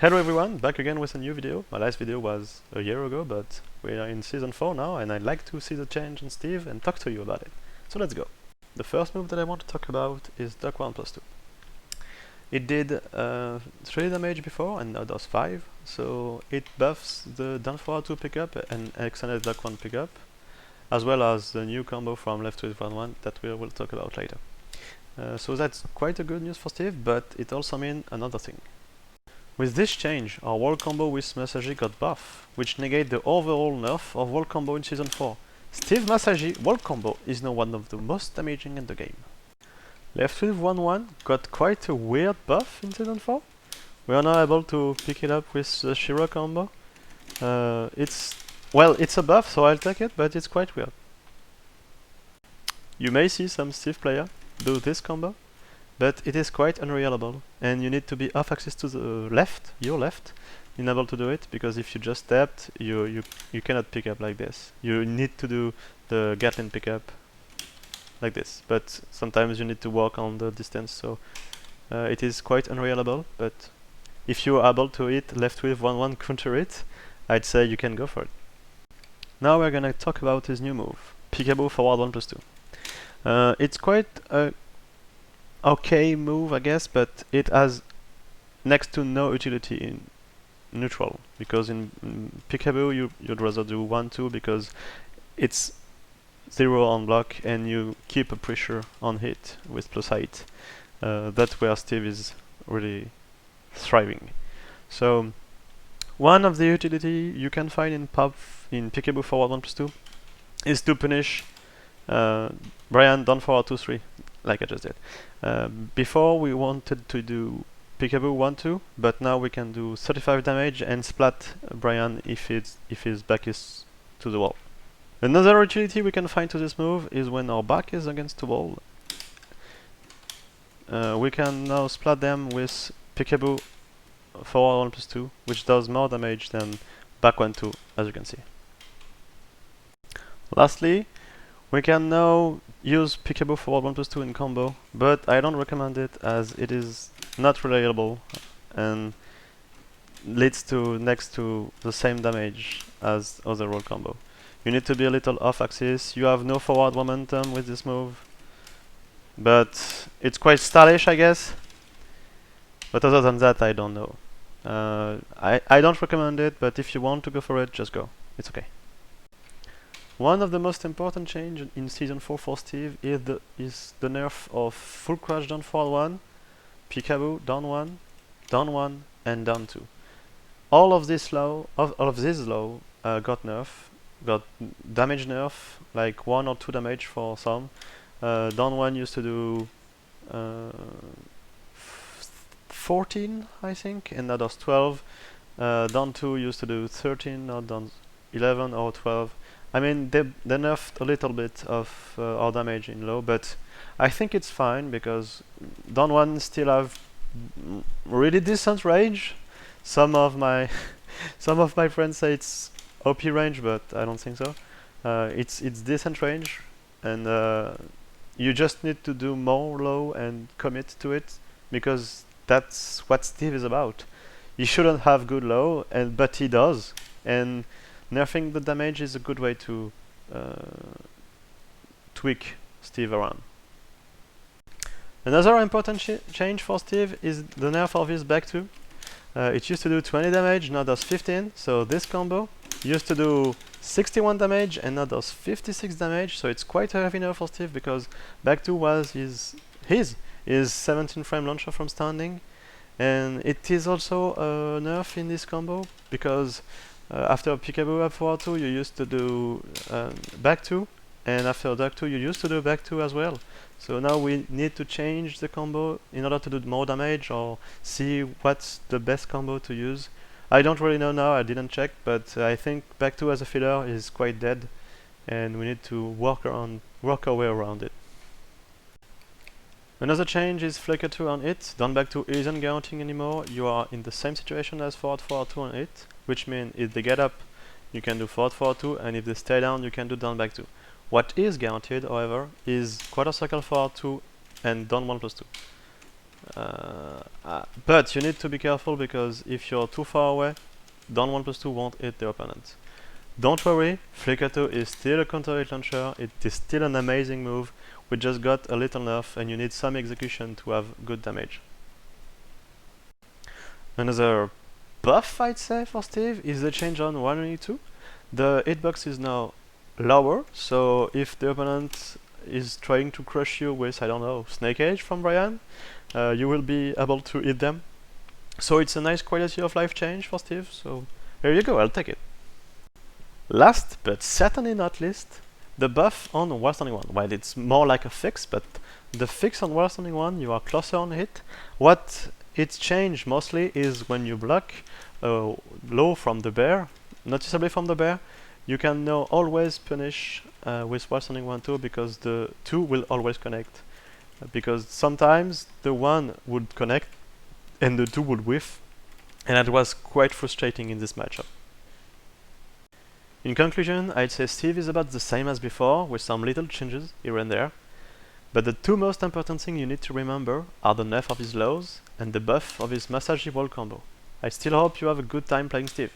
Hello everyone, back again with a new video. My last video was a year ago, but we are in season 4 now, and I'd like to see the change in Steve and talk to you about it. So let's go. The first move that I want to talk about is Duck 1 plus 2. It did 3 damage before and now does 5, so it buffs the down forward 2 pickup and extended Duck 1 pickup, as well as the new combo from left with 1-1 that we will talk about later. So that's quite a good news for Steve, but it also means another thing. With this change, our wall combo with Masaji got buff, which negate the overall nerf of wall combo in Season 4. Steve Masaji wall combo is now one of the most damaging in the game. Left with 1-1 got quite a weird buff in Season 4. We are now able to pick it up with the Shiro combo. It's a buff, so I'll take it, but it's quite weird. You may see some Steve player do this combo, but it is quite unreliable, and you need to be off axis to the left, your left, in order to do it, because if you just tapped, you cannot pick up like this. You need to do the Gatlin pickup like this, but sometimes you need to work on the distance, so it is quite unreliable, but if you are able to hit left with 1-1 counter it, I'd say you can go for it. Now we're gonna talk about his new move, Peekaboo forward 1 plus 2. It's quite a okay move, I guess, but it has next to no utility in neutral, because in Peekaboo you'd rather do 1-2 because it's 0 on block and you keep a pressure on hit with plus height. That's where Steve is really thriving. So one of the utility you can find in Peekaboo forward 1 plus 2 is to punish Brian down forward 2-3, like I just did. Before we wanted to do Peekaboo 1-2, but now we can do 35 damage and splat Brian if his back is to the wall. Another utility we can find to this move is when our back is against the wall. We can now splat them with Peekaboo forward 1 plus 2, which does more damage than back 1-2, as you can see. Lastly, we can now use Peekaboo forward 1 plus 2 in combo, but I don't recommend it as it is not reliable and leads to next to the same damage as other roll combo. You need to be a little off axis, you have no forward momentum with this move, but it's quite stylish, I guess, but other than that I don't know. I don't recommend it, but if you want to go for it, just go, it's okay. One of the most important changes in Season 4 for Steve is the nerf of full crash down forward 1, Peekaboo down 1, down 1, and down 2. All of this low got damage nerf, like 1 or 2 damage for some. Down 1 used to do 14, I think, and now does 12. Down 2 used to do 13, or down 11 or 12. I mean, they nerfed a little bit of our damage in low, but I think it's fine because down 1 still have really decent range. Some of my friends say it's OP range, but I don't think so. It's decent range, and you just need to do more low and commit to it, because that's what Steve is about. He shouldn't have good low, but he does, and nerfing the damage is a good way to tweak Steve around. Another important change for Steve is the nerf of his back 2. It used to do 20 damage, now does 15, so this combo used to do 61 damage and now does 56 damage, so it's quite a heavy nerf for Steve because back 2 was his 17 frame launcher from standing, and it is also a nerf in this combo because after Peekaboo up forward 2 you used to do back 2, and after duck 2 you used to do back 2 as well. So now we need to change the combo in order to do more damage or see what's the best combo to use. I don't really know now, I didn't check, but I think back 2 as a filler is quite dead and we need to work our way around it. Another change is flicker 2 on it. Down back 2 isn't guaranteeing anymore. You are in the same situation as forward 2 on it, which means if they get up you can do forward 2, and if they stay down you can do down back 2. What is guaranteed, however, is quarter circle forward 2 and down 1 plus 2. But you need to be careful because if you're too far away, down 1+2 won't hit the opponent. Don't worry, Flicker 2 is still a counter-hit launcher, it is still an amazing move, we just got a little nerf and you need some execution to have good damage. Another buff, I'd say, for Steve is the change on 122. The hitbox is now lower, so if the opponent is trying to crush you with, I don't know, Snake Edge from Brian, you will be able to hit them. So it's a nice quality of life change for Steve, so there you go, I'll take it. Last, but certainly not least, the buff on Wall Standing 1. Well, it's more like a fix, but the fix on Wall Standing 1, you are closer on hit. What it's changed mostly is when you block low from the bear, noticeably from the bear, you can now always punish with Wall Standing 1 2 because the 2 will always connect. Because sometimes the 1 would connect and the 2 would whiff, and that was quite frustrating in this matchup. In conclusion, I'd say Steve is about the same as before, with some little changes here and there, but the two most important things you need to remember are the nerf of his lows and the buff of his massage wall combo. I still hope you have a good time playing Steve.